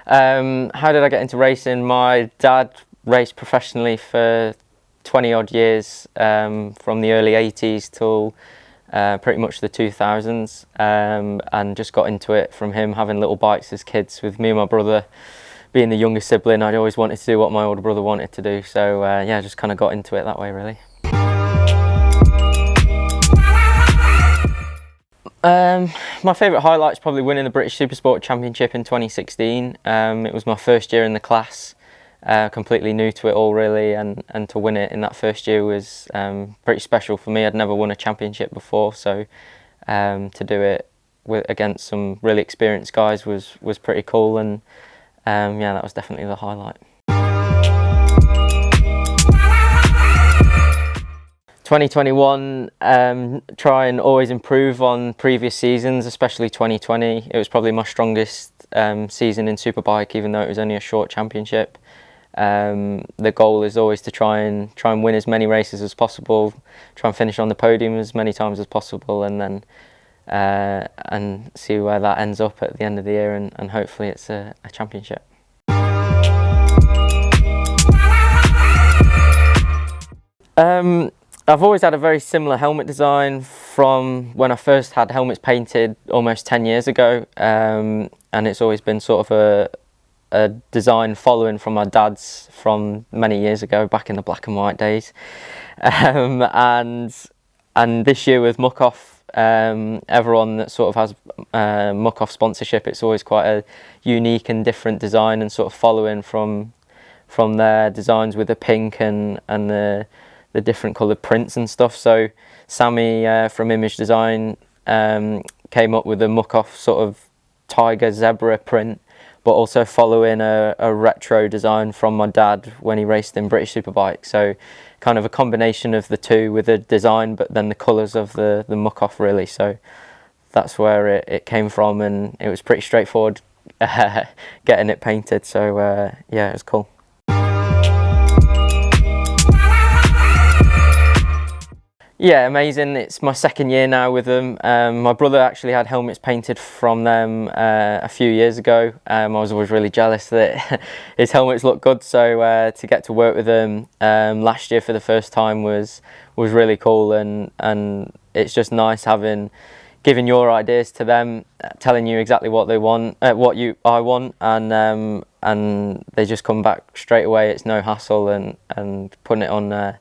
How did I get into racing? My dad raced professionally for 20 odd years, from the early 80s till pretty much the 2000s, and just got into it from him having little bikes as kids. With me and my brother being the younger sibling, I'd always wanted to do what my older brother wanted to do, so yeah, just kind of got into it that way really. My favourite highlight is probably winning the British Supersport Championship in 2016. It was my first year in the class, completely new to it all really, and to win it in that first year was pretty special for me. I'd never won a championship before, so to do it against some really experienced guys was pretty cool, and yeah, that was definitely the highlight. 2021, try and always improve on previous seasons, especially 2020. It was probably my strongest season in Superbike, even though it was only a short championship. The goal is always to try and win as many races as possible, try and finish on the podium as many times as possible, and then and see where that ends up at the end of the year, and hopefully it's a championship. I've always had a very similar helmet design from when I first had helmets painted almost 10 years ago, and it's always been sort of a design following from my dad's from many years ago, back in the black and white days. And this year with Muc-Off, everyone that sort of has Muc-Off sponsorship, it's always quite a unique and different design, and sort of following from their designs with the pink and the different coloured prints and stuff. So Sammy from Image Design came up with a Muc-Off sort of tiger zebra print, but also following a retro design from my dad when he raced in British Superbike. So kind of a combination of the two with the design, but then the colours of the Muc-Off really. So that's where it came from, and it was pretty straightforward getting it painted. So yeah, it was cool. Yeah, amazing. It's my second year now with them. My brother actually had helmets painted from them a few years ago. I was always really jealous that his helmets looked good, so to get to work with them last year for the first time was really cool, and it's just nice giving your ideas to them, telling you exactly what they want, I want, and they just come back straight away. It's no hassle, and putting it on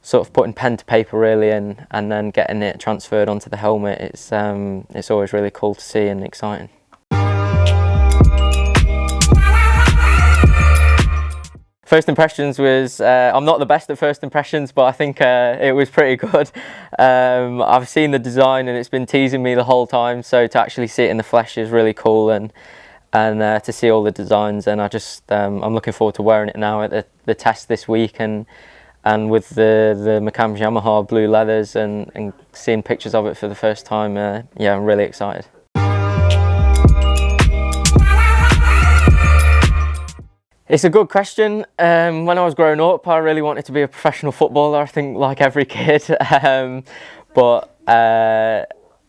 sort of putting pen to paper really, and then getting it transferred onto the helmet. It's always really cool to see and exciting. First impressions was, I'm not the best at first impressions, but I think it was pretty good. I've seen the design and it's been teasing me the whole time, so to actually see it in the flesh is really cool, and to see all the designs, and I'm looking forward to wearing it now at the test this week, and with the McCams Yamaha blue leathers, and seeing pictures of it for the first time. Yeah, I'm really excited. It's a good question. When I was growing up, I really wanted to be a professional footballer, I think, like every kid. But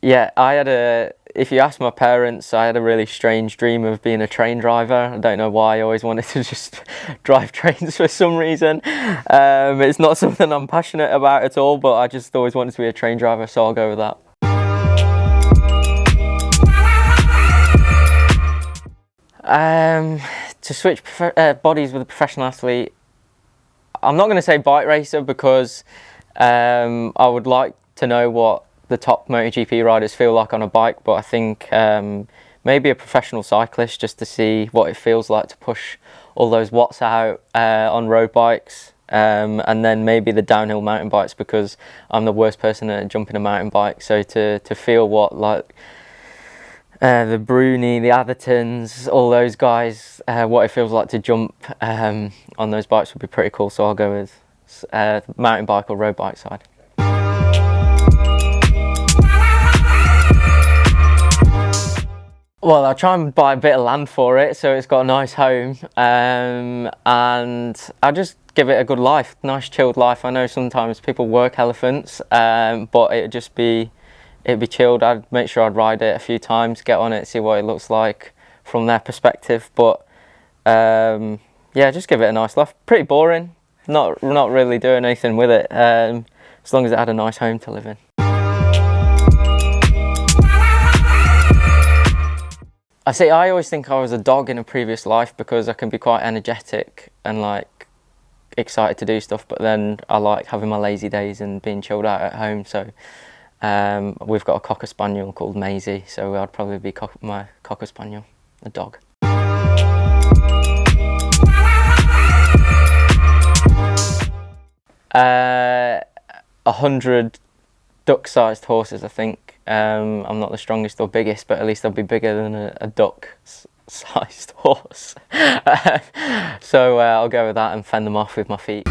yeah, if you ask my parents, I had a really strange dream of being a train driver. I don't know why. I always wanted to just drive trains for some reason. It's not something I'm passionate about at all, but I just always wanted to be a train driver, so I'll go with that. To switch bodies with a professional athlete, I'm not going to say bike racer, because I would like to know what the top MotoGP riders feel like on a bike, but I think maybe a professional cyclist, just to see what it feels like to push all those watts out on road bikes, and then maybe the downhill mountain bikes, because I'm the worst person at jumping a mountain bike, so to feel what like the Bruni, the Athertons, all those guys, what it feels like to jump on those bikes would be pretty cool, so I'll go with mountain bike or road bike side. Well, I'll try and buy a bit of land for it, so it's got a nice home, and I'll just give it a good life, nice chilled life. I know sometimes people work elephants, but it'd be chilled. I'd make sure I'd ride it a few times, get on it, see what it looks like from their perspective, but Yeah, just give it a nice life. Pretty boring. Not really doing anything with it. As long as it had a nice home to live in. I always think I was a dog in a previous life because I can be quite energetic and like excited to do stuff, but then I like having my lazy days and being chilled out at home. So we've got a Cocker Spaniel called Maisie, so I'd probably be my Cocker Spaniel, a dog. 100 duck-sized horses, I think. I'm not the strongest or biggest, but at least I'll be bigger than a duck-sized horse. So I'll go with that and fend them off with my feet.